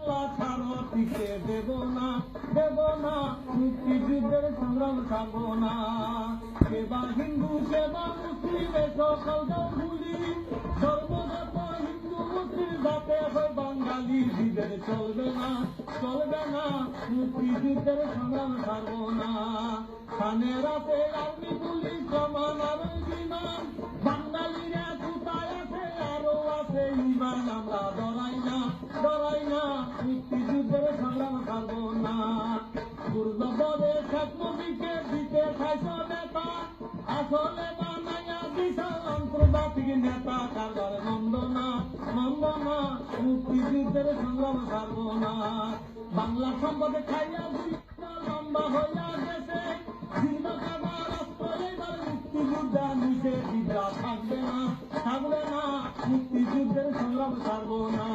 আল্লাহ ছাড়ো টিকে দেব না মুক্তিযুদ্ধের সংগ্রাম ছাড়বো না। সেবা হিন্দু সেবা মুসলিম সকল ভুলি সর্বগত হিন্দু মুসলিম যাতে হয় বাঙালি বিভেদ চলবে না মুক্তিযুদ্ধের সংগ্রাম ছাড়বো না। খানে রাতে আর্মি পুলিশ সমান আর বিমান বাঙালিরা কোথায় আছে আরো আছে ইমান আমরা ডরাই না মুক্তিযুদ্ধের সংগ্রাম ছাড়বো না। পূর্ণপদে শেখ মুজিবকে দিতে খাইছ নেতা আসলে বানাইয়া দিছ আন্তর্জাতিক নেতা কারবার নন্দ না মুক্তিযুদ্ধের সংগ্রাম ছাড়বো না। বাংলা সম্পদে খাইয়া লম্বা হইয়া গেছে মুক্তিযোদ্ধা নিচে বিদ্রা থাকবে না মুক্তিযুদ্ধের সংগ্রাম ছাড়বো না।